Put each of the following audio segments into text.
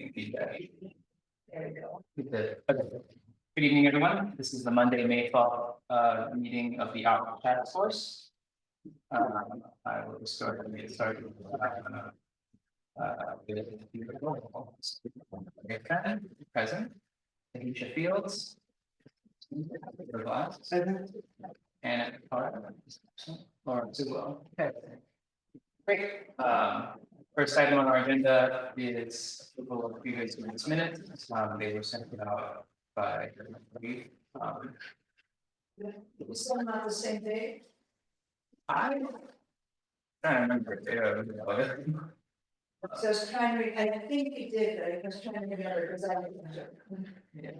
Feedback. There we go. Okay. Good evening, everyone. This is the Monday, May 12th, meeting of the Outreach Task Force. I will start, get started. With present, Anisha Fields. And Laura Zulo. Okay. Great. First item on our agenda is approval of previous minutes. They were sent out by. Was that not the same day? I remember. So I was trying to, I think we did, but I was trying to remember because I didn't remember. Yeah.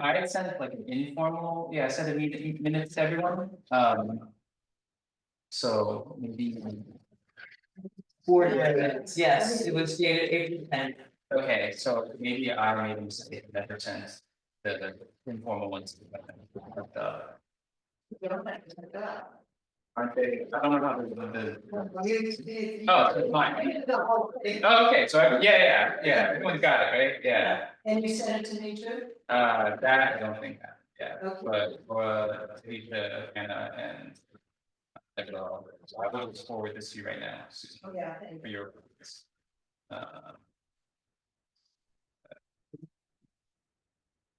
I had sent like an informal, I sent a meeting minutes to everyone, so maybe. 4 minutes, yes, it was dated April 10th. Okay, so maybe I made a mistake that percent the informal ones. Aren't they, I don't know how the. Oh, it's mine. Oh, okay, so everyone's got it, right? Yeah, And you sent it to me too? that I don't think, yeah, Okay. but Alicia, Anna and. So I will just forward this to you right now, Susan, Oh, yeah, thank for you. your purpose.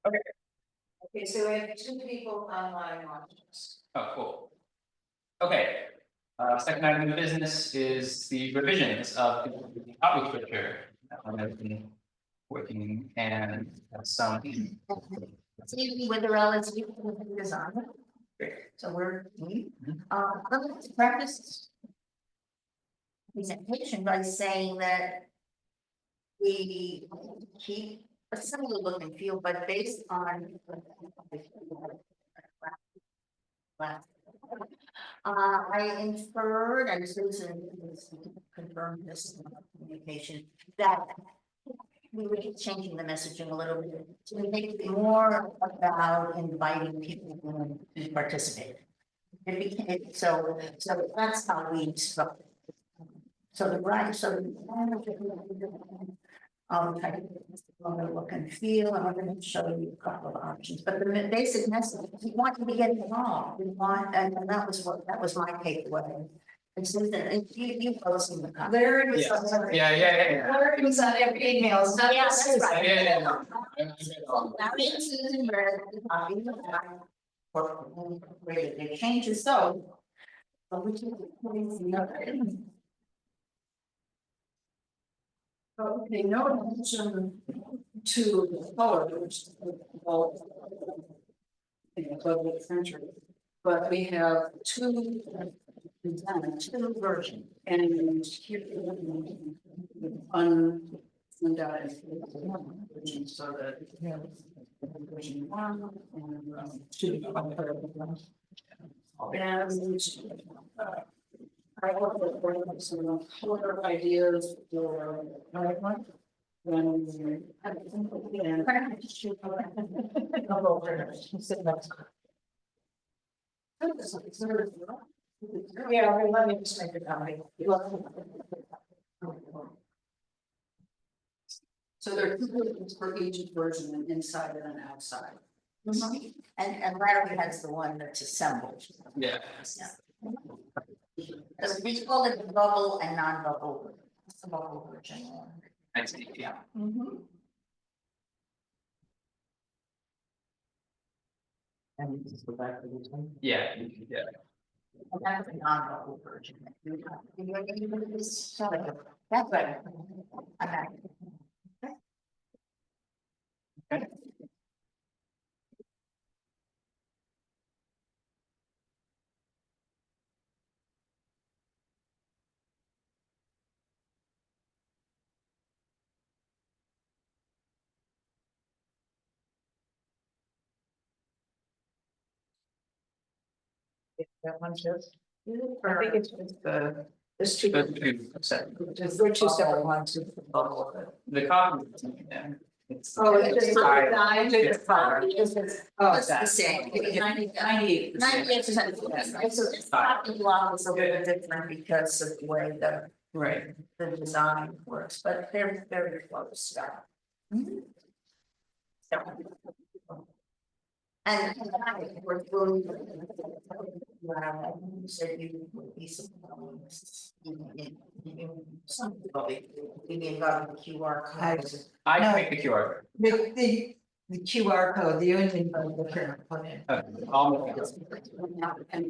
Okay, so we have 2 people online watching us. Oh, cool. Okay, second item of business is the revisions of the outreach picture. I've been working and some. Stevie Witherell you can design. Great. So we're, let's practice. Presentation by saying that. We keep a similar look and feel, but based on. I inferred, and Susan confirmed this in communication, that we were just changing the messaging a little bit to make it more about inviting people to participate. It became, so that's how we instructed. So the right, so. Type of look and feel, and we're going to show you a couple of options, but the basic message, we want you to get involved, we want, and that was my takeaway. And Susan, and you posted the comment. Larry was. Yeah. Larry was on every email. It's not Yeah, just that's right. Yeah. Larry and Susan were talking about incorporated the changes, so. But we can. Okay, no mention to the poet, which is in the 12th century, but we have 2 versions. and here undivided version, so that version 1 and 2. And I also bring up some color ideas for one. When we have a simple plan. Yeah, let me just make a comment. So there are 2 versions for each version, an inside and an outside. And Larry has the one that's assembled. Yeah. So we call it the bubble and non-bubble. It's the bubble version. I see, yeah. And just go back to this one. Yeah. And that's the non-bubble version. That's right. Okay. Okay. That one too? I think it's just the. There's two, Those two separate. they're two separate ones. The copy. Yeah. It's. Oh, it's just. I- It's color. Oh, It's the same, it's 98%. 98%. So this copy block is a little different because of the way Right. the design works, but they're very close. So. And we're going. You said you would be some. Some probably, maybe about the QR code. I No. can make the QR. The QR code, the union code, the current put in. Okay, I'll make it. And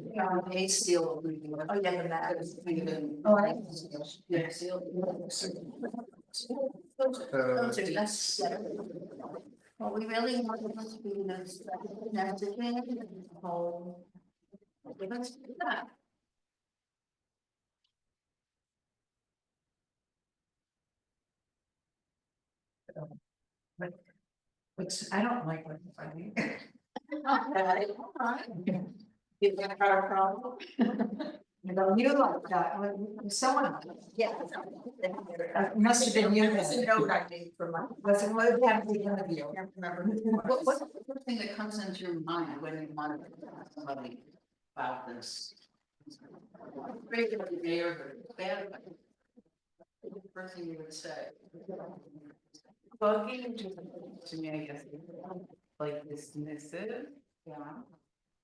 they seal. Oh, yeah, the map. Oh, I. Yeah, seal. Those are less. Well, we really want to be those. Whole. Let's do that. Which I don't like what I mean. You've got a problem? You know, you like that, when someone, Yeah. it must have been you. That's a note I made for my. Was it, what happened to one of you? I can't remember. What's the first thing that comes into your mind when you want to ask somebody about this? Regularly mayor, bad. The first thing you would say. Bugging to me, I guess, like dismissive. Yeah.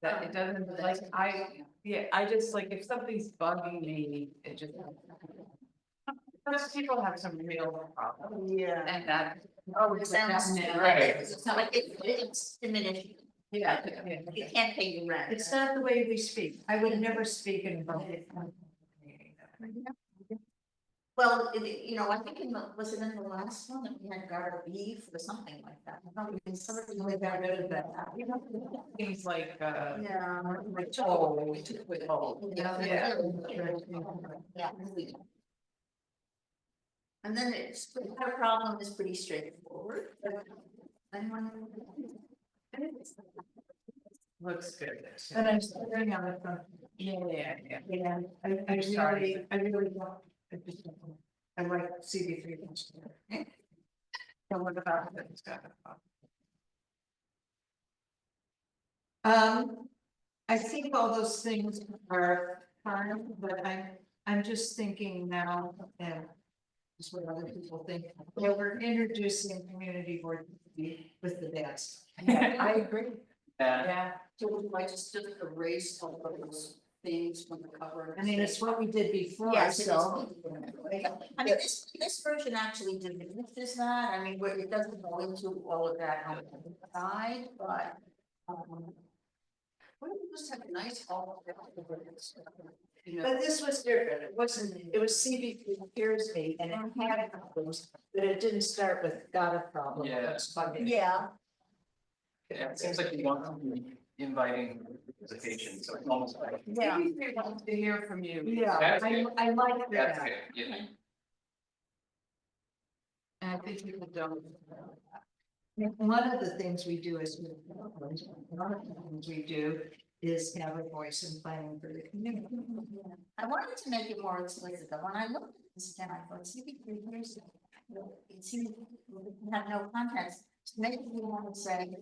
That it doesn't, like, I just like, if something's bugging me, it just. Most people have some real problems, Yeah. and that, Oh, it sounds. Right. It's not like it's diminished. yeah. You can't pay your rent. It's not the way we speak. I would never speak in public. Well, you know, I think was it in the last one that we had garter beef or something like that? I thought we did something We got rid of that. Things like, Yeah. we took withhold. Yeah. Yeah. And then it's, our problem is pretty straightforward. Anyone? Looks good. And I'm staring on it from, Yeah. yeah, I really don't. I just don't. I like CB3. So what about this? I think all those things are fine, but I'm just thinking now, and just what other people think, that we're introducing community board with the dance. I agree. Yeah. So would you like to just erase all of those things from the cover? I mean, it's what we did before, Yes, it is. so. I mean, this version actually diminishes that, I mean, where it doesn't go into all of that on the side, but. Why don't we just have a nice all. You know, But this was different, it wasn't, it was CB3 Cures Me, and it had problems, but it didn't start with got a problem. Yeah. It's bugging. yeah, Yeah, it seems like you want to be inviting participation, so it's almost like. yeah. We want to hear from you. Yeah, That's good. I like That's that. good, yeah. And I think people don't. One of the things we do is, one of the things we do is have a voice in planning for the community. I wanted to make it more explicit, but when I looked at this again, I thought, see, here's. It seemed we have no context, maybe we want to say,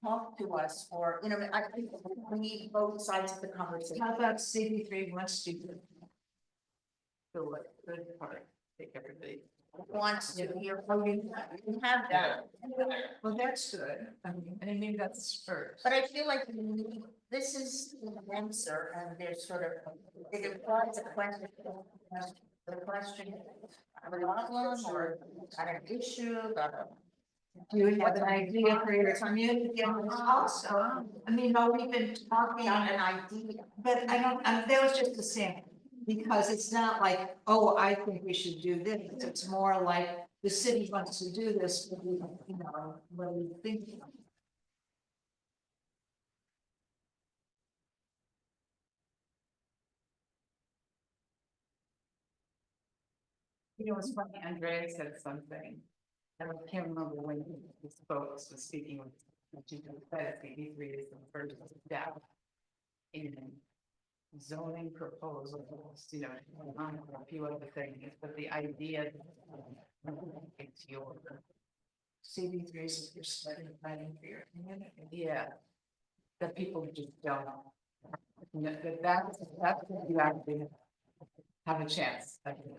talk to us, or, you know, I think we need both sides of the conversation. How about CB3 wants to? Feel like good part, take everybody. Wants to hear, oh, you have that. Well, that's good. I mean, And I think that's first. But I feel like this is the answer, and there's sort of, it implies a question. The question, a problem, or got an issue, got a. do you have an idea for your community? And also, I mean, no, we've been talking, Got an idea. but I don't, that was just a sample. Because it's not like, oh, I think we should do this, it's more like the city wants to do this, but we, you know, what do you think? You know, it's funny, Andrea said something. I can't remember when he spoke, was speaking with. She said CB3 is the first step in zoning proposals, you know, on a few other things, but the idea. It's your, CB3 is if you're studying planning for your community. yeah. That people just don't. That's what you actually have a chance. I think.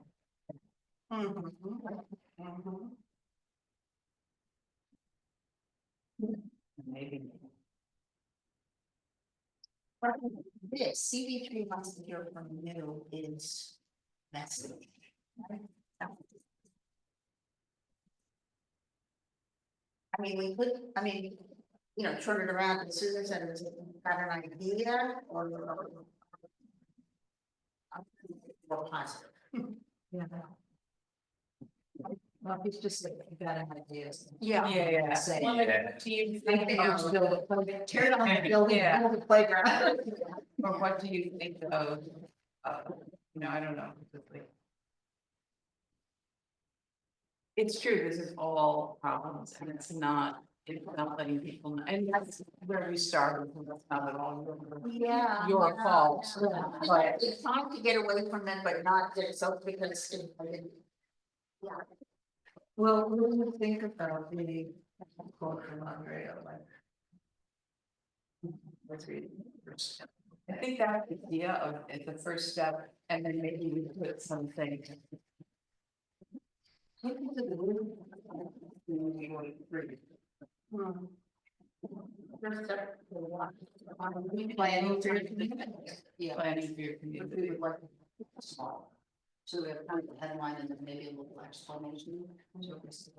Maybe. But this CB3 wants to hear from you is message. I mean, we could, you know, turn it around to Susan said, was it got an idea or? More positive. Yeah. Well, it's just like, you got an idea. Yeah. Say. Well, like, do you think of, Tear down the building, Yeah. build the playground. or what do you think of, you know, I don't know. It's true, this is all problems and it's not letting people know, and that's where we started, and that's not at all Yeah. your fault. But it's time to get away from them, but not get so because. Yeah. Well, what do you think about the cultural Andrea, like? Let's read it first. I think that idea of it's the first step, and then maybe we put something. First step for what? Planning for your community. Yeah. Planning for your But community. we would like it small. So we have kind of the headline and then maybe a little explanation. So it's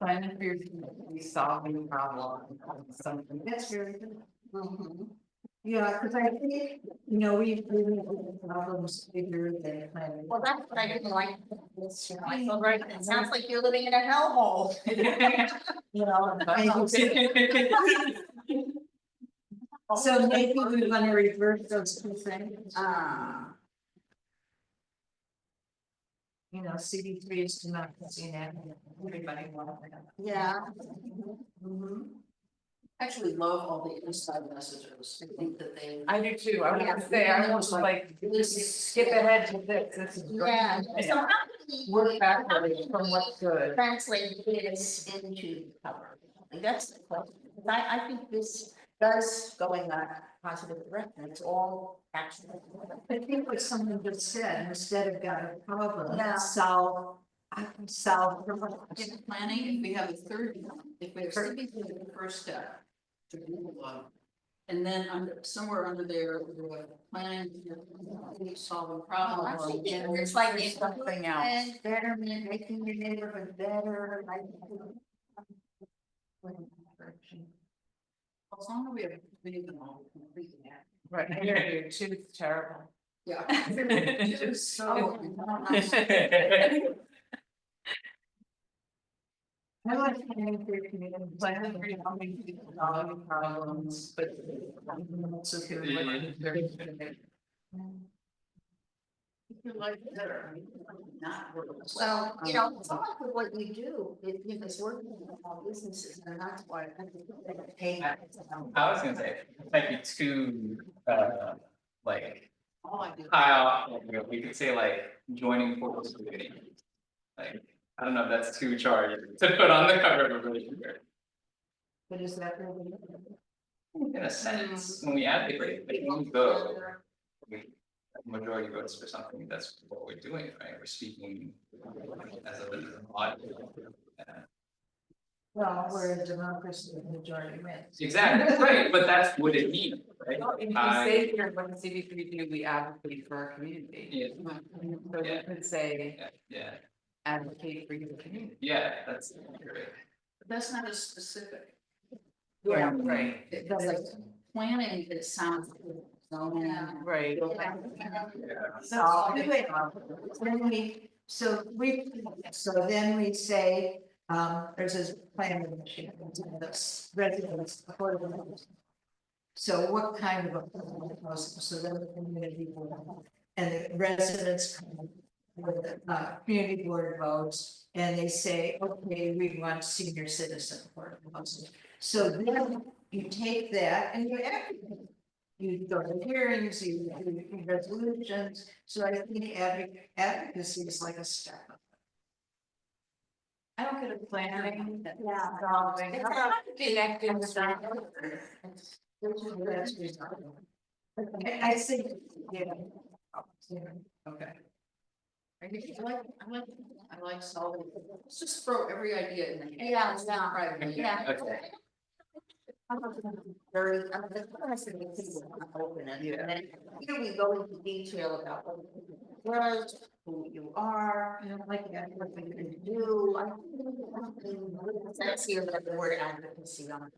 Planning for your community, solving problem, something. That's very good. Mhm. Yeah, because I think, you know, we really have problems bigger than planning. Well, that's what I didn't like. This, you know, I feel right. It sounds like you're living in a hellhole. You know, so maybe we want to reverse those two things. You know, CD3 is democracy and everybody wants it. Yeah. Mhm. Actually love all the inside messages. I think that they. I do too, I was gonna say, I almost like, skip ahead to this is great. Yeah, so how can we Work backwards from what's good. translate this into cover? Like, that's the question. I think this does go in that positive direction. It's all actually. I think what someone just said, instead of got a problem, Yeah. solve. In planning, if we have a third one, if we have something for the first step. To Google one. And then under, somewhere under there, we're planning, solving problems. It's like there's something else. And betterment, making your neighborhood better, like. As long as we have, we need them all completely. Right, your tooth terrible. Yeah. So. I like planning for your community. Planning for your community, solving problems, but. Also feeling like very good. Your life better, I mean, not work. So, you know, some of what you do, if it's working with all businesses, and that's why I think they pay. I was gonna say, might be too, like, All I do. high, we could say like joining forces committee. Like, I don't know if that's too charged to put on the cover of a brochure. But is that really? In a sense, when we advocate, like, when we go, we. Majority votes for something, that's what we're doing, right? We're speaking as a audience. Well, we're a democracy, the majority wins. Exactly, right, but that's what it means, right? If you I- say here, what the CB3 do, we advocate for our community. Yeah, So we could say, yeah, advocate for your community. yeah, that's great. But that's not as specific. Yeah, right, It's like planning, it sounds. Zoning. right. Yeah. So, wait, so then we say, there's a plan of the residents. Affordable. So what kind of a proposal, so then the community board and the residents. With the community board votes, and they say, okay, we want senior citizen affordable housing. So then you take that and you advocate. you go to hearings, you do resolutions, so I think advocacy is like a step. I don't get a planning. Yeah. Solving. It's How not- about connecting It's stuff? That's reasonable. I think, yeah. Okay. I like solving, let's just throw every idea in the. Yeah, It's not private. Yeah. Okay. Very, I mean, the honest and people are open and then here we go into detail about what it was, who you are, I don't like that. what you can do. I think that's here that the word advocacy on.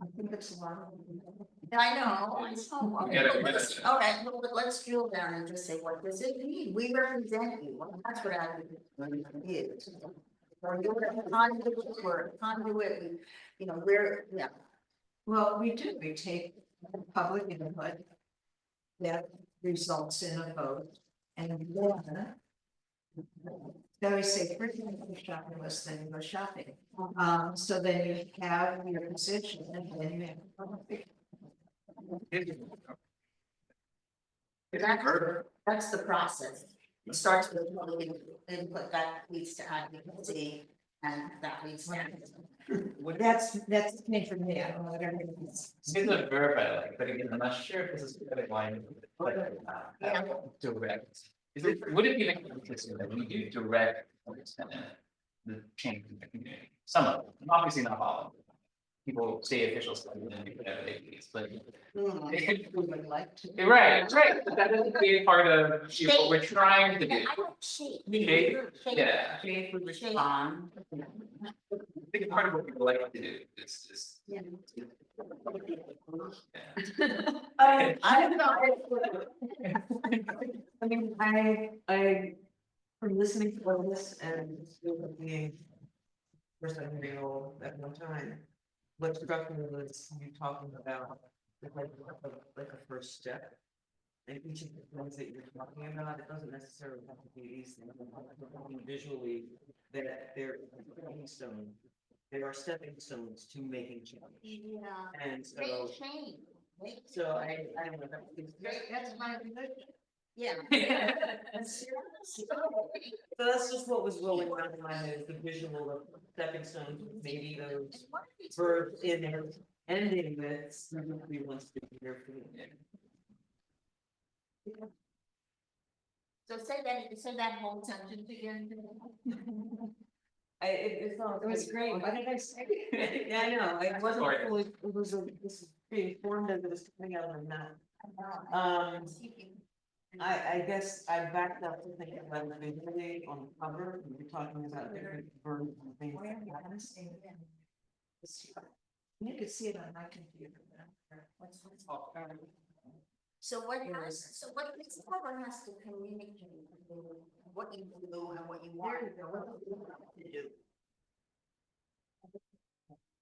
I think it's a lot. I know, I know. We gotta- All right, well, let's drill down and just say, what does it mean? We represent you. Well, that's what advocacy is. Or you're a conduit, we're a conduit, you know, we're, yeah. Well, we do, we take public input. That results in a vote, and then. Then we say, first you go shopping list, then you go shopping. So then you have your position, and then you have. a public- That's the process. It starts with public input that leads to advocacy and that leads to. That's me for me, I don't know what everyone is. These are verified, like, but again, I'm not sure if this is a line. Direct. Is it, would it be like that we do direct the change in the community? Some of them, obviously not all of them. People, state officials, and do whatever they please, but. We would like to. Right, but that doesn't be part of what we're trying to do. I don't see. Shape, yeah, Shape would respond. I think part of what people like to do is. Yeah. Yeah. I don't know. I mean, from listening to all this and still being. First time hearing all at one time, what struck me was you talking about like a first step. And each of the things that you're talking about, it doesn't necessarily have to be these things, visually, that they're stepping stones. There are stepping stones to making change. Yeah. And They so, change. so I don't know, that's my religion. Yeah. So that's just what was rolling around in my head, is the visual of stepping stones, maybe those verbs in there, ending with, we want to be here for you. So say that whole sentence again. It's not. It was great. Why did I say? Yeah, I know, I wasn't Sorry. fully, it was this is being formed as it was coming out of my mouth. I guess I backed up to think about it visually on the cover, and we're talking about different verbs and things. like that. You could see it on my computer. So what this cover has to communicate what you do and what you want. To do.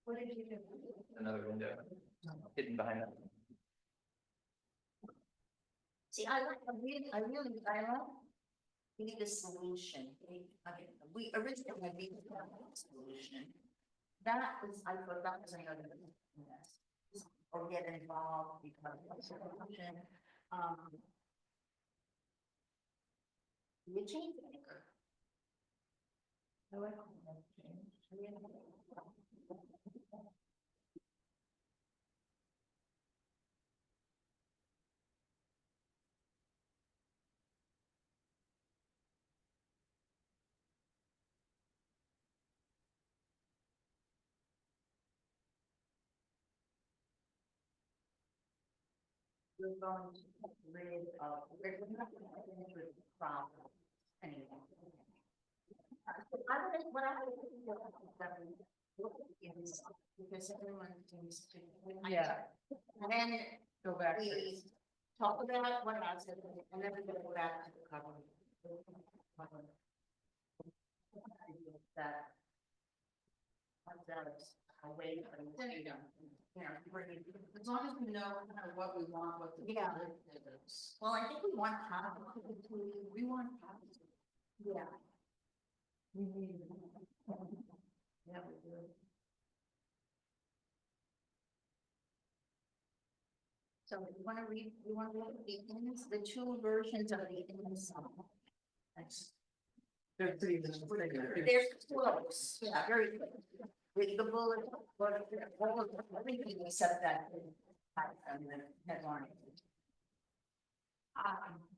What did you do? Another window hidden behind that. See, I really, we need a solution. We originally had been a solution. That was, I thought that was another. Or get involved because of a solution. You change maker. I like that change. We're going to get rid of, we're not going to get rid of the problem anymore. What I would do is, because everyone seems to. Yeah. And then Go back. we talk about what I said, and then we go back to the cover. That. A way for them There you go. you know, bring it. As long as we know kind of what we want, what the. Yeah. Is. Well, I think we want positive. We want positive. Yeah. Yeah, we do. So you wanna look at the ins, the two versions of the ins. They're pretty much They're close, yeah, very close. With the bullet, everything except that. And the headline.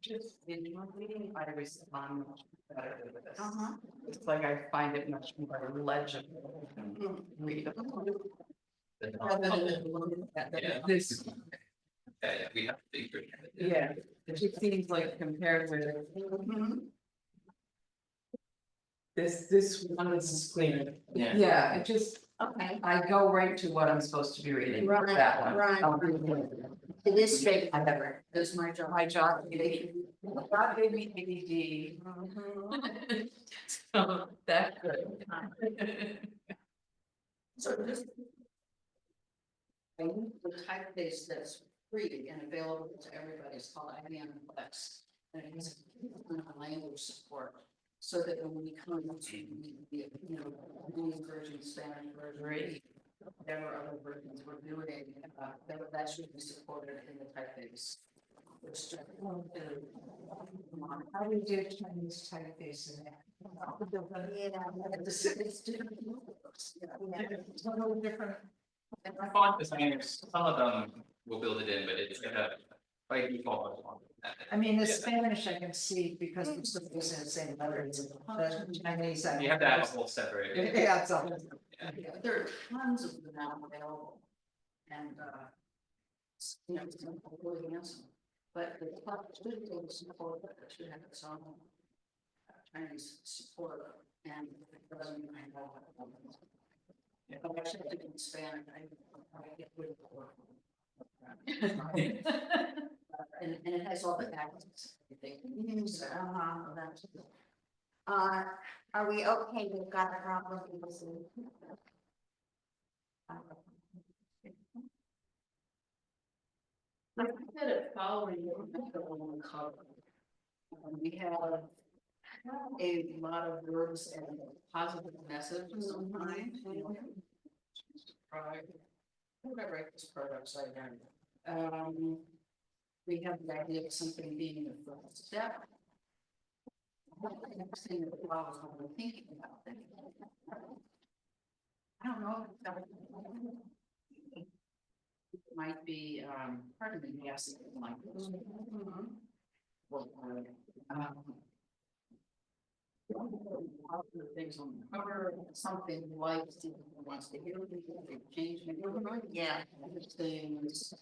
Just in my reading, I respond much better with this. Uh-huh. It's like I find it much more legible and readable. Yeah. This, Yeah, we have to figure. yeah, it just seems like compared with this one is clear. Yeah. Yeah, it just, Okay, I go right to what I'm supposed to be reading, Right, that one. right. I'll read it. it is straight. Whatever. That's my job. My job gave me ADD. So that's good. So this. I use the typeface that's free and available to everybody, it's called IBM Flex. And it has a language support, so that when we come to English version, Spanish version, whatever other versions we're doing, that should be supported in the typeface. Which How do you do Chinese typeface in there? It's a little different. And our font designers, some of them will build it in, but it's like a, by default. I mean, the Yeah. Spanish I can see because it's still using the same letters, the Chinese. I You have to have a whole separate. Yeah, it's all. there are tons of them now available. And it's really handsome. But the top should go to support, but it should have its own Chinese support and it doesn't mind how. Yeah. But I should think in Spanish, I get rid of the word. And it has all the accents, everything. So, That's. Are we okay? We've got a problem with this. I think that it following the one cover. We have a lot of verbs and positive messages sometimes. Right. I think I write this part upside down. We have the idea of something being the first step. The next thing that follows when we're thinking about things. I don't know. It might be, pardon me, yes, like this. Well, things on the cover, something like Stephen wants to hear, they change. Yeah. Things.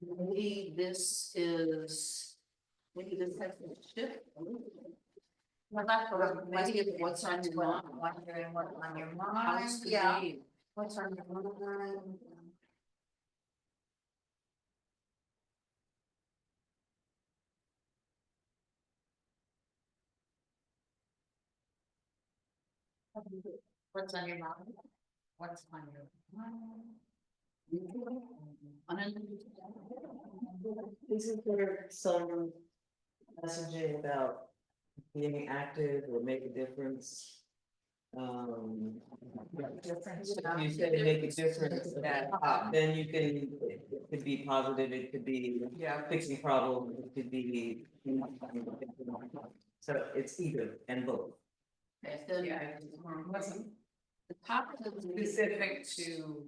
Maybe this is, maybe this has to shift. Well, that's what Maybe what's on your mind. Wondering what's on your House mind, to yeah, be. what's on your mind. What's on your mind? What's on your mind? Isn't there some messaging about being active or make a difference? Difference. If you say make a difference, then you can, it could be positive, it could be fixing problems, it could be. So it's either and both. Okay, then. Yeah, it wasn't The top of the. specific to.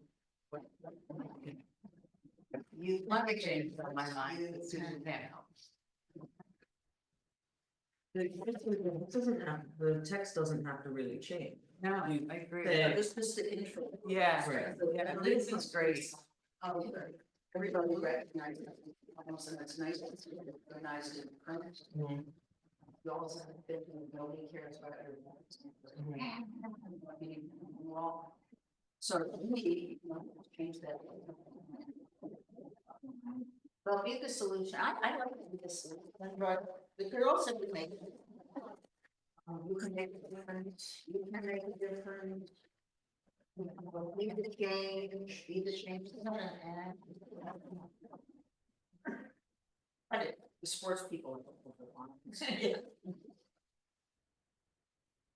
You. Let me change my mind, but Susan can't help. It doesn't have, the text doesn't have to really change. No, I agree. Say- This is the intro. Yeah, Right. yeah, this is great. Everybody recognizes it, almost, and it's nice to see it recognized in print. You also have to think that nobody cares about everything. Well, so we change that. Well, be the solution, I like to be the solution, but the girls have to make it. You can make a difference, you can make a difference. Be the change, be the change. The sports people.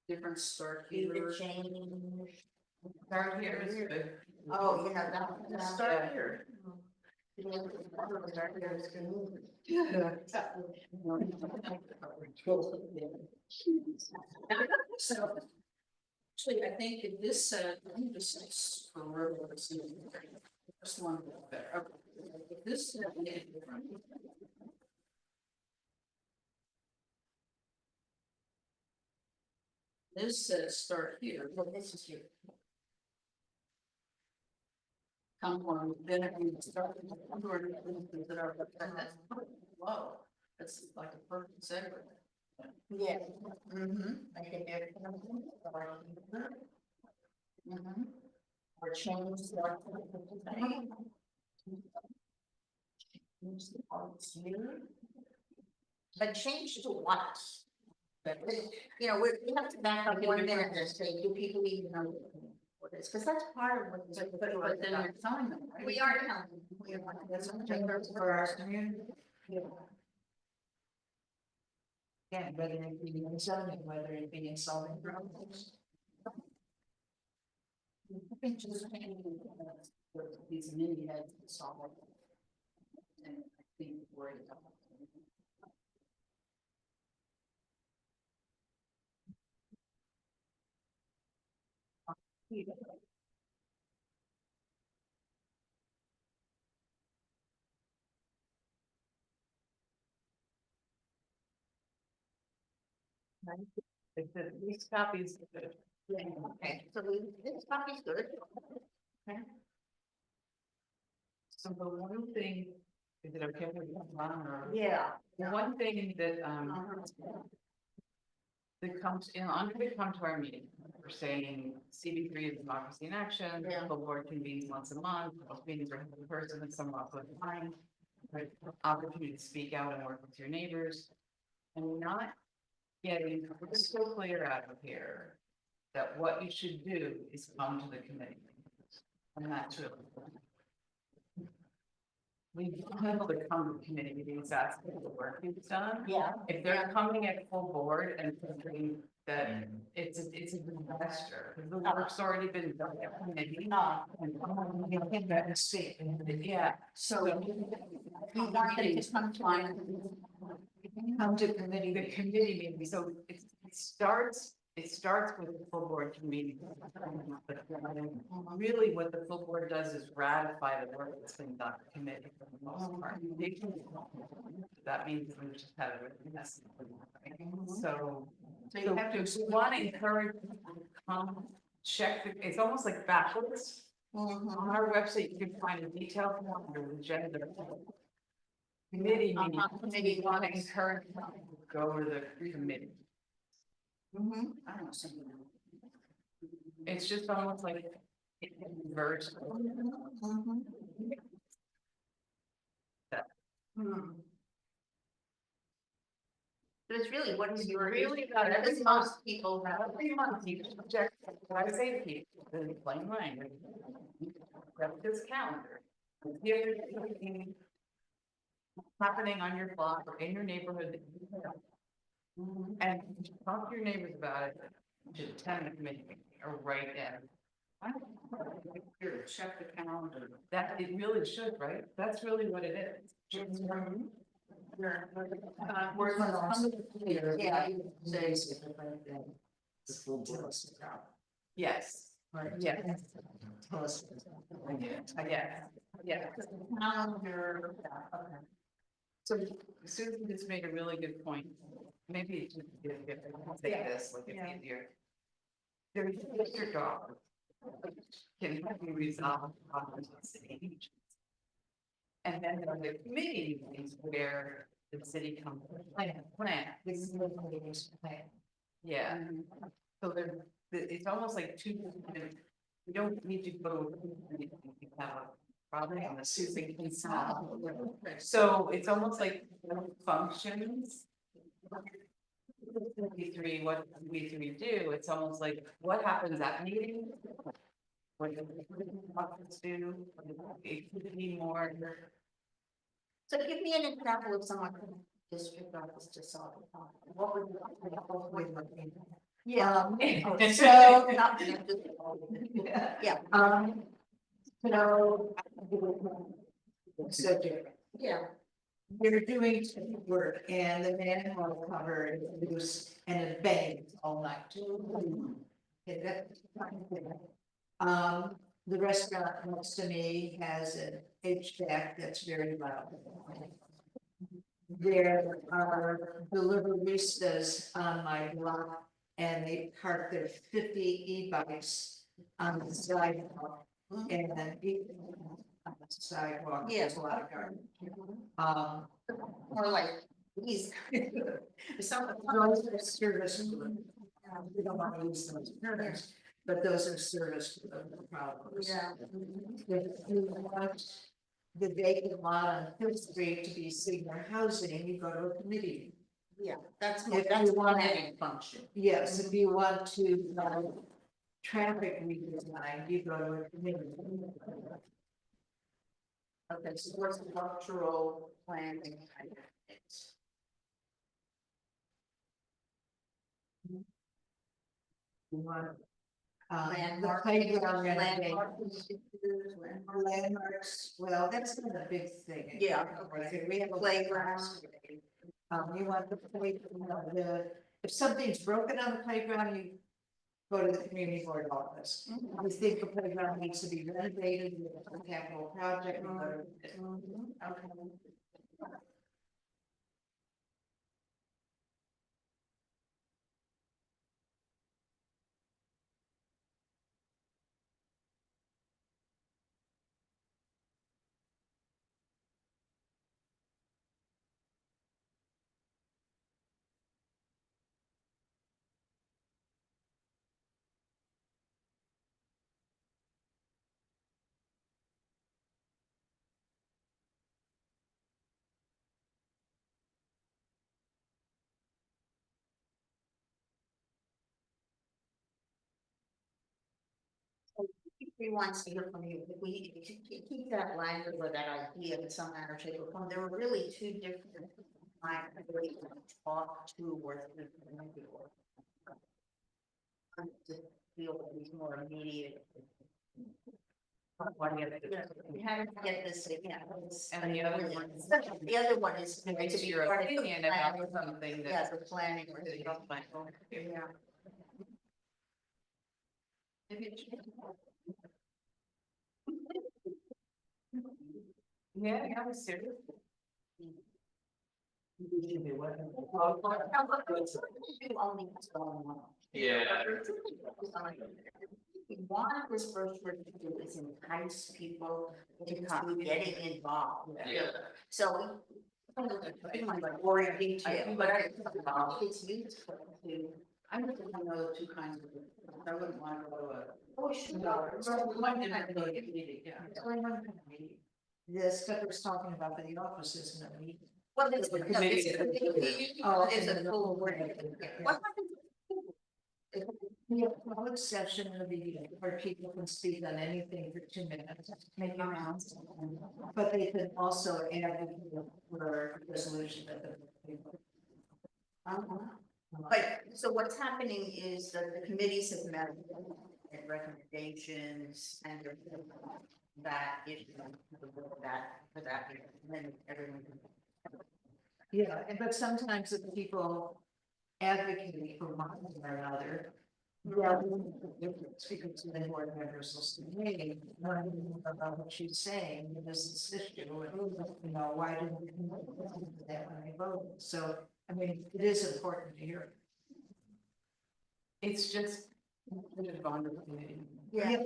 Different start Be the here. change. Start here is good. Oh, you know, that. Start here. So, actually, I think if this said, let me just say for rural, it's the first one better. Okay. If this said, make it different. This says start here, Well, this is here. come on, then if you start. That are, that's low, that's like a perfect segue. Yeah. Mm-hmm. I think they're. Mm-hmm. Or change the. Change the parts here. But change to what? But, you know, we have to back up 1 minute and say, do people even know what it is? Because that's part of what. But then you're telling them, right? We are telling them, we are, that's what For our community. Yeah, whether it be in zoning, whether it be in solving problems. I think just these mini heads solve. And I think worried about. These copies. Okay, so this copy's good. So the one thing, is it okay with Ron or? Yeah. The one thing that, that comes in, under the come to our meeting, we're saying CB3 is democracy in action, Yeah. the board convenes once a month, most meetings are held in person and some are also online. Right, opportunity to speak out and work with your neighbors. And not getting crystal clear out of here that what you should do is come to the committee. And that's really. We have to come to the committee meetings, that's what the work is done. Yeah. If they're coming at full board and thinking that it's a disaster, because the work's already been done at committee. Yeah, So you want them to come to my. Come to committee. the committee meeting, so it starts with the full board meeting. But really what the full board does is ratify the work that's been done at committee for the most part. That means we just have it written, yes. So you have to we want to encourage people to come check, it's almost like backwards. On our website, you can find a detailed form under the agenda. Committee meeting, Committee we want to encourage people to go to the committee. Mm-hmm. I don't know, something. It's just almost like it inverts. Mm-hmm. But it's really, what is your? Really about every Because month. most people have. Every month you check, what I say to people, in plain language. Grab this calendar. Here's everything happening on your block or in your neighborhood. that you know. And talk to your neighbors about it, to attend the committee meeting or write in. I don't know, here, check the calendar. That, it really should, right? That's really what it is. Where's my last? Yeah. Say. Yes, yes, yeah. Calendar. Okay. So Susan just made a really good point. Maybe it's just, if I say this, like it's easier. There's your dog. Can help you resolve problems with city agents. And then there are the committee meetings where the city comes to plan. This is what the meetings plan. Yeah, so there, it's almost like two, you don't need to go to a committee if you have a problem and the Susan can solve. So it's almost like functions. We3, what we3 do, it's almost like what happens at meeting. What do do, it could be more. So give me an example of someone from the district office to solve a problem. What would you? Yeah. So. Not just- Yeah. So. So different. Yeah. They're doing work and the manhole cover is loose and it bangs all night. Okay, that's fine. The restaurant next to me has an HVAC that's very loud. There are deliveristas on my block and they park their 50 e-bikes on the sidewalk. And then on the sidewalk, there's a lot of garbage. More like these. Some those are service. We don't want to use those terms, but those are service problems. Yeah. If you want the vacant lot on Fifth Street to be senior housing, you go to a committee. Yeah, that's, If that's you one want- having function. Yes, if you want to, traffic redesign, you go to a committee. Okay, so what's the cultural planning kind of things? You want, the Landmark. playground renovation. Landmark initiatives, landmark- Landmarks, well, that's not a big thing. Yeah, okay, we have playgrounds. You want the playground, if something's broken on the playground, you go to the community board office. You think the playground needs to be renovated, with a capital project, you go to- Okay. We want to hear from you, if we if you keep that language or that idea in some manner, shape or form, there were really two different. I really talk to or through the community or. To feel that it's more immediate. We haven't get this, yeah. And the other one is- The other one is. to It's be your part of the opinion about planning. something Yeah, that's. the planning or that the. you don't like. Yeah. Yeah, I was serious. Yeah. What this first word to do is entice people into getting involved. Yeah. So. Or detail, but it's useful to. I would know the two kinds of, I wouldn't want to go to a. Oh, sure. One in a meeting, yeah. It's only one committee. The stuff we're talking about for the offices and the meeting. Well, it's. The committee is- Oh, It's a okay. full word. What happens? We have a public session in the beginning where people can speak on anything for 2 minutes, make your rounds. But they can also advocate for a resolution that the. But, so what's happening is that the committees have met and recommendations and that issue, for that, and then everyone. Yeah, but sometimes if people advocate for one thing or another. Yeah, because the board members will say, hey, I don't know about what she's saying, this is this issue, and, why didn't we come up with that when I voted? So, I mean, it is important to hear. It's just. It's on the committee. Yeah.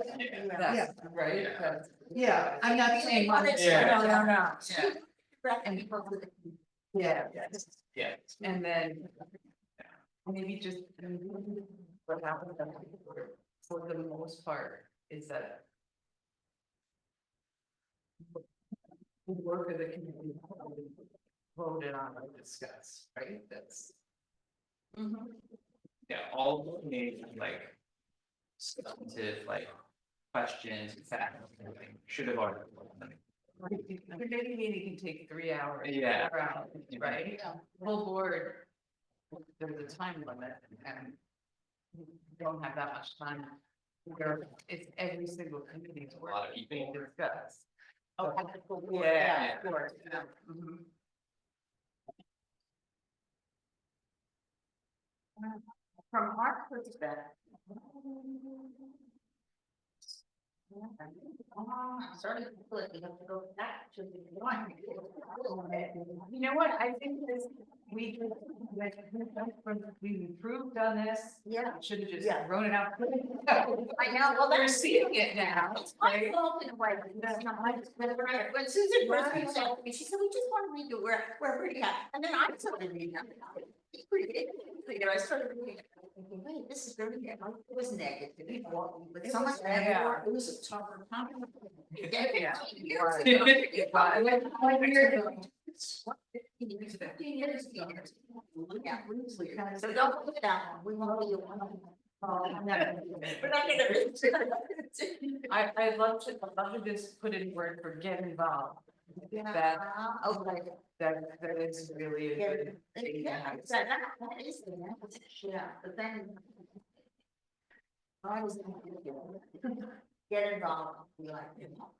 That's right. Yeah. That's- Yeah, I'm not saying one. Yeah. No. And people to the. Yeah. Yeah. And then. Maybe just. What happens for the most part is that. The work of the committee voted on or discussed, right? That's. Yeah, all made like. Substantive, like, questions, facts, everything, should have already. The committee meeting can take 3 hours. Yeah. 4 hours, right? Full board. There's a time limit and. We don't have that much time. It's every single committee's A lot of work people. being discussed. Oh, Yeah. of course, yeah. Mhm. From our perspective. Sorry, to feel like we have to go back to the one. You know what, I think this, we improved on this. Yeah. Should have just Yeah. wrote it out. I know, well, We're that's. seeing it now. It's my fault in a way, that's not my, when Susan first reached out to me, she said, we just want to read it, we're pretty happy, and then I started reading it. It's pretty good. You know, I started reading it, thinking, wait, this is very, it was negative, but so much better, it was a tougher time. Yeah. And then 1 year ago. 15 years ago. Yeah. So don't put that one, we won't be the one. We're not gonna read it. I'd love to just put in word for get involved. That, Okay. that is really a good thing to Yeah, have. that is the message, yeah, but then. I was. Get involved, be like, you know.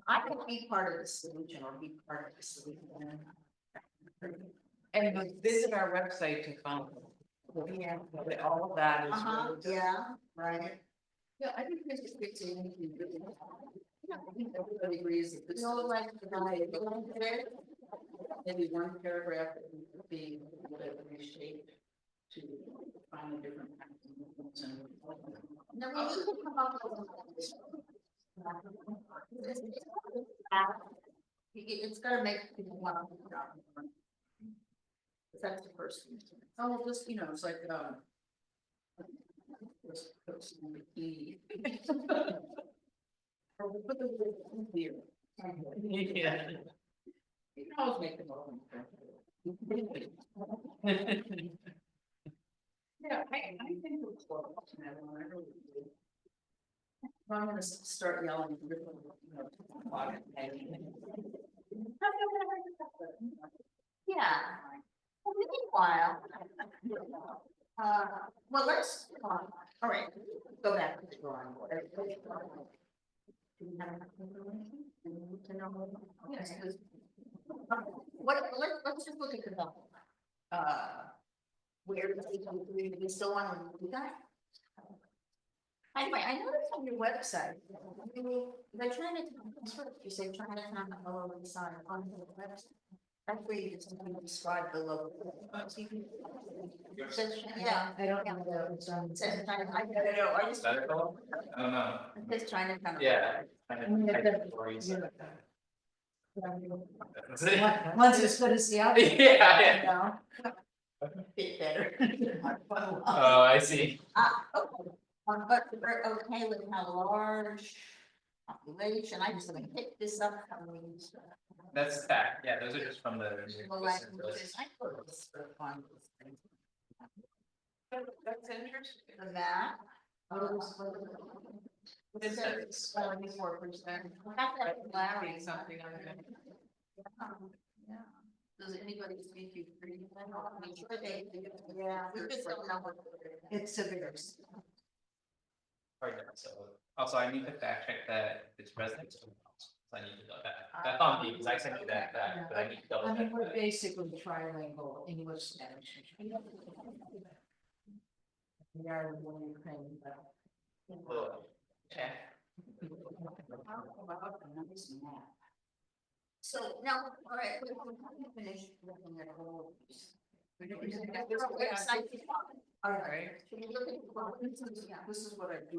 I can be part of the solution or be part of the solution. And visit our website to find. Yeah. All of that is really good. Yeah, right. Yeah, I think this is fixing anything really. I think everybody agrees that this You know, is like, maybe one paragraph that would be reshaped to find a different kind of movements and. no, we need to come up with. It's gonna make people want to. That's the first thing. Oh, just, you know, it's like, just put some key. Or we'll put the word in here. Yeah. You can always make them all. Yeah, I think it was close, and I really do. I'm gonna start yelling. You know, Yeah. Well, meanwhile. Well, let's, all right, go back to the drawing board. Do you have enough information? Do you need to know more? Yes, because, Let's just look at the number. Where do we still want to do that? Anyway, I noticed on your website, they're trying to, you say Chinatown on the lower east side on the website. That's where you get something to describe the local. Yeah. I don't know that it's on. It says Chinatown, I don't know, I Is just, that it, Philip? I don't know. it says Chinatown. Yeah. That's it. One's as good as the other. Yeah, Bit better. Oh, I see. Okay. But we're okay with how large population, I just gonna pick this up, how we. That's that, yeah, those are just from the. Languages, I put this for fun. That's interesting. The map. It says 74%. Larry. Something on it. Yeah. Does anybody speak Ukrainian? I'm sure they do. Yeah. We just don't know what. It's severe. Oh, yeah, so, also I need to fact check that it's residents. So I need to know that, that's on me, because I sent you that, but I need to double I check mean, we're that. basically trilingual, English, Spanish. We are the one Ukraine, but. Oh, okay. So now, all right, we're finished looking at all of these. Website. All right. Should we look at the. This is what I do.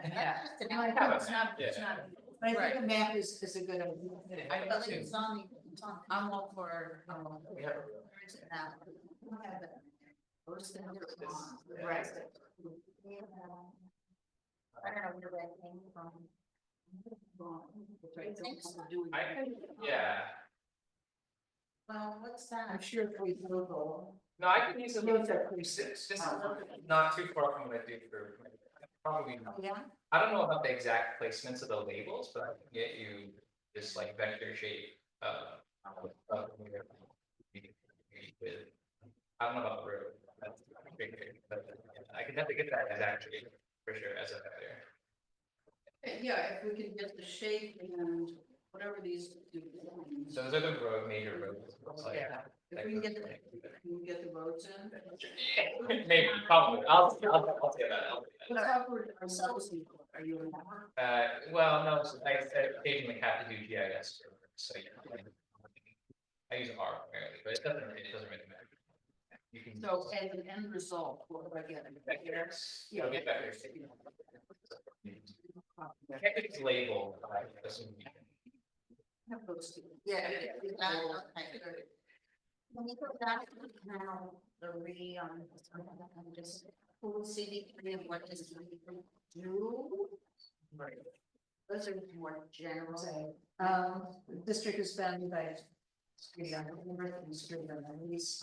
Yeah. It's I have a not, map, it's yeah. not. But I Right. think a map is a good idea. I But do too. it's on, it's on. I'm all for, We have. Where is it now? We have it. First thing that's on. Yeah. Right. Yeah. I don't know where that came from. I can, yeah, Well, what's that? I'm sure if we Google. no, I can use a Look little, at this is not too far from what I do for, probably not. Yeah. I don't know about the exact placements of the labels, but I can get you this like vector shape, with, I don't know about the road. That's big, but I can definitely get that as actually, for sure, as a vector. Yeah, if we can get the shape and whatever these do. So those are the major roads. It's like- Yeah, if we can get the roads in. Maybe, probably, I'll say that, I'll say that. What covered are those people? Are you in? Well, no, so I occasionally have to do GIS, so yeah. I use R primarily, but it doesn't really matter. You can. So as an end result, what do I get? Vectors, Yeah. it'll be vectors. It's labeled, this would be- Have those two. Yeah. When you go back to the panel, the just full CV three of what does CV three do? Right. Those are more general. The district is bounded by. Street on the north and street on the east.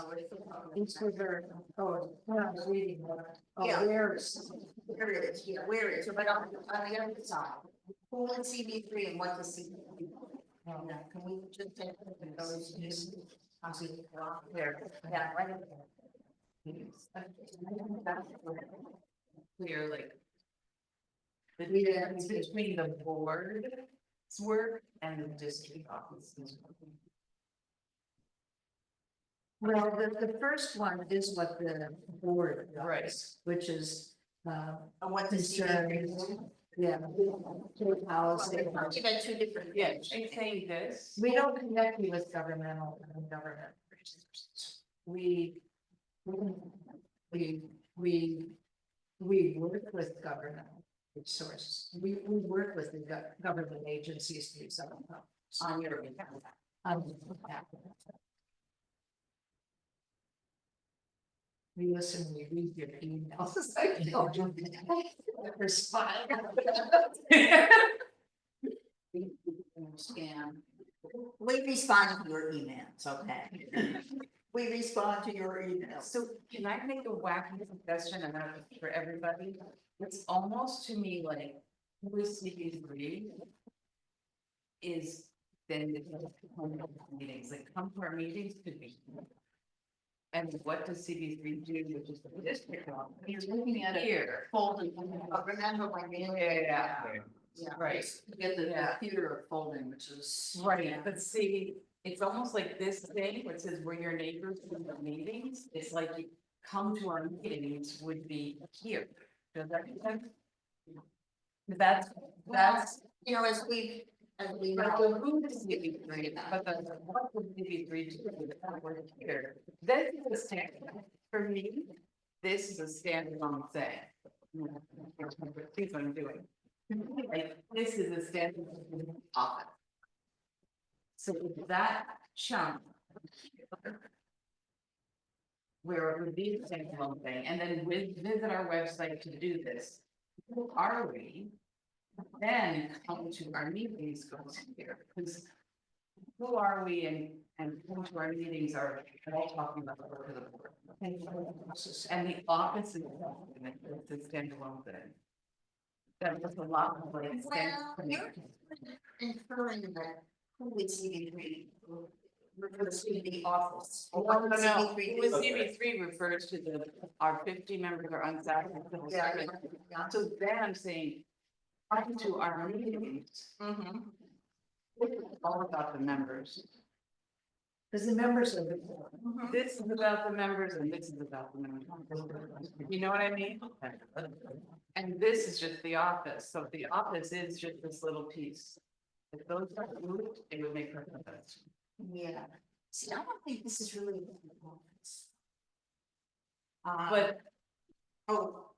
East River, oh, when I was reading, oh, Yeah. where's, Where it is, yeah, where it is, but on the other side, full CV three and what does CV three? Yeah, can we just take those? There, yeah, right up Clear, like. The Yeah. difference between the board's work and the district office's work. well, the first one is what the board Right. does, which is, And what does CV three do? yeah. Policy. You've got two different. Yeah, I'm saying this. We don't connect you with governmental and government. We work with governmental sources. We work with the government agencies to do some of them. On your behalf. Yeah. We listen, we read your emails. I don't do that. Respond. Scan. We respond to your emails, okay? We respond to your emails. So can I make a wacky suggestion and for everybody? It's almost to me like with CB3 is then the meetings, like come to our meetings could be. And what does CB3 do, which is the district office? You're looking at it Here. folding. But remember when we. Yeah. Yeah. Right. You get the Yeah. theater of folding, which is. Right, but see, it's almost like this thing, which says we're your neighbors in the meetings, it's like you come to our meetings would be here. Does that make sense? That's, You know, as we but know. the who does CB3, but the what does CB3 do with that word here? This is a standard, for me, this is a standalone thing. See what I'm doing. Like, this is a standalone office. So that chunk. Where it would be the standalone thing, and then visit our website to do this. Who are we? Then come to our meetings goes here, because. Who are we and come to our meetings are all talking about the work of the board. And the office is the standalone thing. That was a lot of like. Well, you're inferring that who is CV3 refers to the office. or what does CV3 do? CB3 refers to our 50 members are unsatisfied. Yeah, yeah. So then I'm saying, come to our meetings, Mhm. all about the members. Because the members of the. Mhm. This is about the members and this is about the members. You know what I mean? And this is just the office, so the office is just this little piece. If those are moved, it would make perfect sense. Yeah, see, I don't think this is really. But Oh.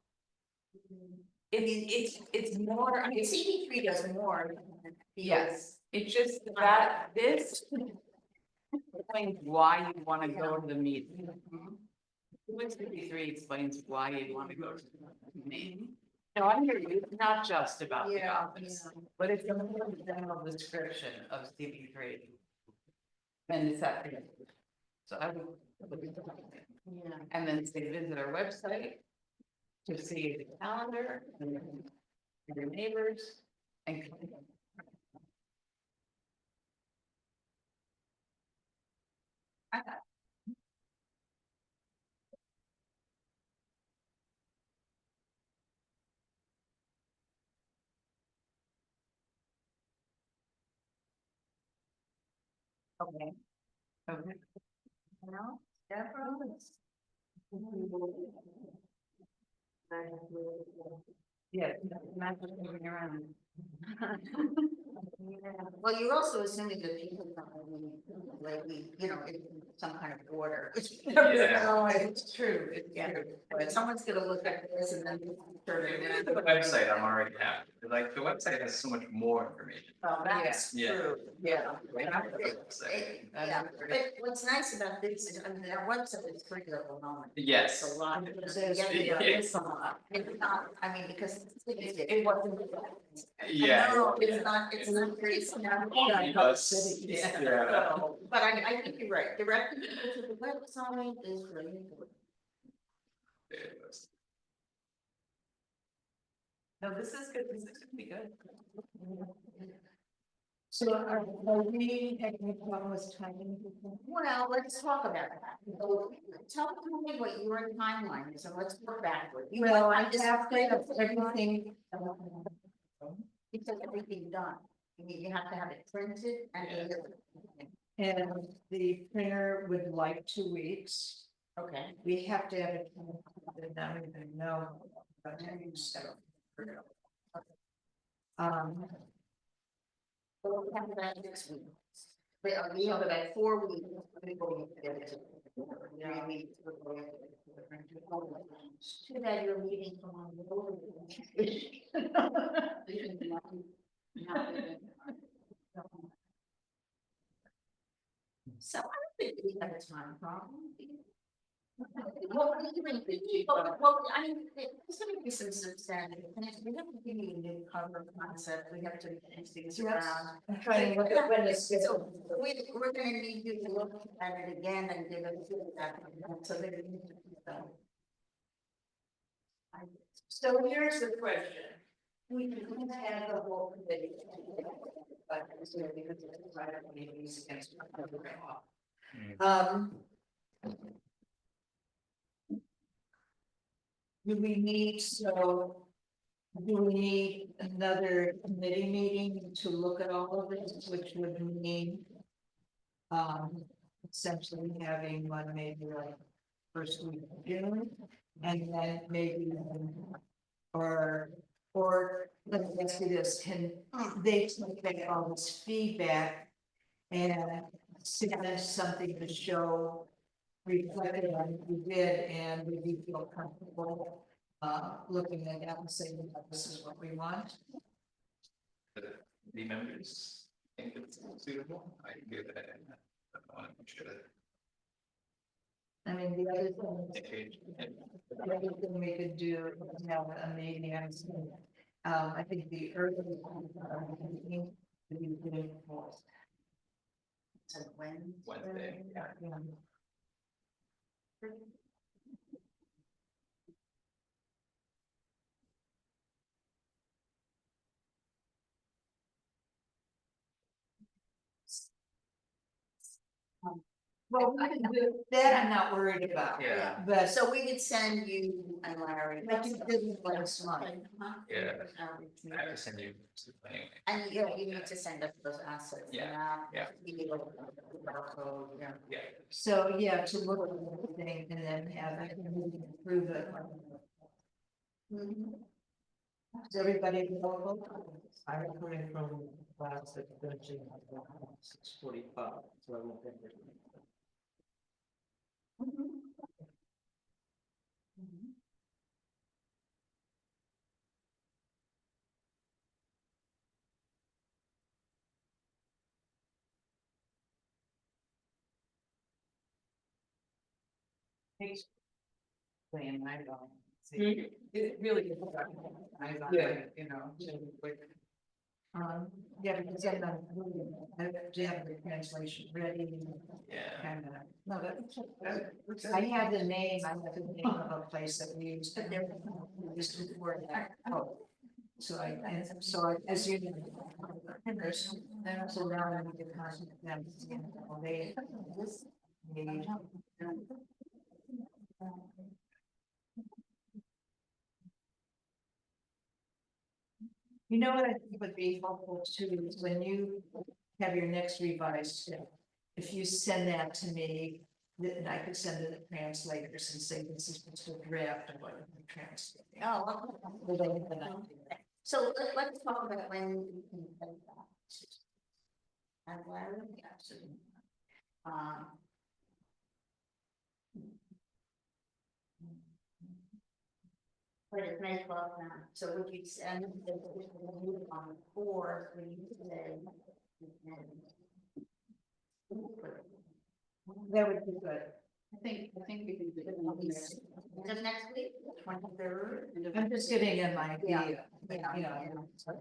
it's more, I mean, CV3 does more. than yes, it's just that this. Explains why you wanna go to the meeting. Which 53 explains why you wanna go to the meeting. No, I hear you, it's not just about the Yeah, office, but it's a more general description of CB3. And it's that. So I would. Yeah. And then say visit our website. To see the calendar and your neighbors and. Okay. Okay. No, Deborah? Yeah, not just moving around. Well, you're also assuming that people don't really, like, you know, in some kind of order. Yeah. No, it's true, it's Yeah. true. But someone's gonna look at this and then turn it The around. website, I'm already happy, like, the website has so much more information. Oh, that's Yeah. true. Yeah. Yeah, but what's nice about this is, I mean, our website is pretty overwhelming. Yes. It's a lot. It says- Yeah, Yeah. it's a lot. It's not, I mean, because it wasn't. Yeah. No, it's not great. It's not. Yes. Yeah. Yeah. So, but I think you're right. Directing people to the website is really important. It was- No, this is good, this is gonna be good. So are we having a problem with timing? Well, let's talk about that. So, tell me what your timeline is, and let's work backward. You Well, want I this have thing to have everything. You said everything done. You have to have it printed and Yeah. delivered. And the printer would like 2 weeks. Okay. We have to have it. I don't even know. But so. So we have about 6 weeks. We have about 4 weeks before we get it to. 3 weeks before we get it to the printer. It's too bad you're meeting from on the road. So I don't think we have a time problem. Well, I mean, there's gonna be some substantive, and if we have to give you a new cover concept, we have to change things Yes. around. I'm trying to look at when it's. So we're gonna need you to look at it again and give us feedback, so that we can. So here's the question. We can have the whole committee. But it's gonna be because it's right up meetings against. Do we need, do we need another committee meeting to look at all of this, which would mean. Essentially having one maybe like first week of June, and then maybe. Or let me ask you this, can they take all this feedback and send us something to show reflected on what we did, and would you feel comfortable looking at that and saying, this is what we want? The members think it's suitable, I can give that. I want to make sure that. I mean, the other thing, Okay. the other thing we could do is have a meeting, I think the early. Meeting would be good for us. So when? Wednesday, yeah. Yeah. Well, we can do that, I'm not worried about, Yeah. but So we could send you and Larry. Like you did last month. Yeah. I have to send you to anyway. And you need to send us those assets. Yeah, yeah. You need to look at the barcode, yeah. Yeah. so, yeah, to look at everything and then have, I can approve it. Is everybody available? I'm coming from class at finishing at 6:45, so I won't be here. Playing my dog. See, it really is. Eyes on it, you know. Yeah, because I'm not, I have to have the translation ready. Yeah. Kind of, no, that's, I have the name, I have the name of a place that we used, but they're, used before that. Oh. So as you know, so now I need to contact them, you know, they. You know what I think would be helpful too, is when you have your next revised step. if you send that to me, then I could send it to translators and say, this is what's the draft of what I'm translating. Oh, Would they have an idea? so let's talk about when we can play that. I'm glad we got to. But it's May 12th now, so would you send the on the 4th, when you say? That would be good. I think we can do it. Just next week, 23rd? I'm just giving them an idea. Yeah. You know. So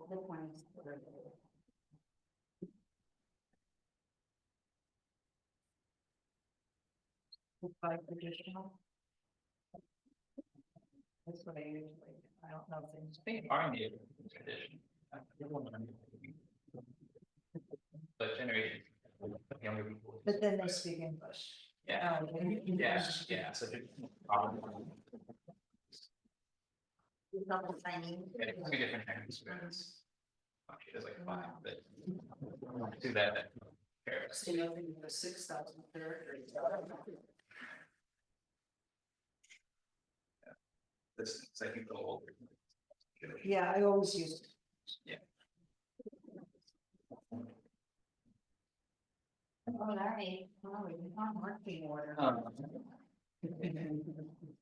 the 23rd. Five additional. That's what I usually, I don't know things. I think our neighborhood tradition. But generation. Younger people. But then they speak English. Yeah, yeah, so. Probably. You know what I mean? Yeah, 2 different Chinese students. She does like 5, but. Do that. See nothing but 6,000 characters. This, it's like you go older. Yeah, I always use. All right, well, we can find working order.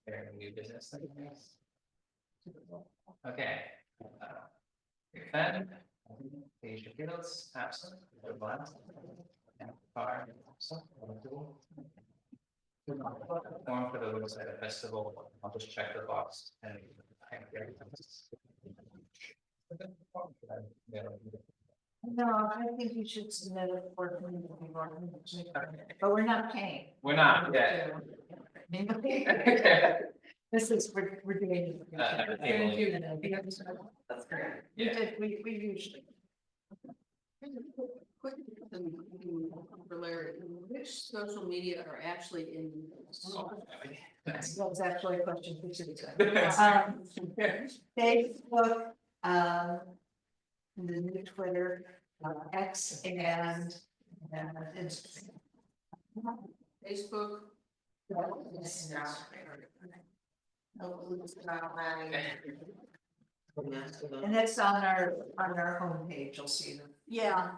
Very new business. Okay. Then, Asia Fields, absent, Blunt. And Fire, absent. Form for the Riverside Festival, I'll just check the box and. No, I think you should submit it for community organization, but we're not paying. We're not, yeah. Okay. This is, we're doing. That's great. We Yeah. did, we usually. Quick, for Larry, which social media are actually in? That's actually a question for Susan. That's- Facebook, the new Twitter, X and Instagram. Facebook. And that's on our homepage, you'll see them. Yeah,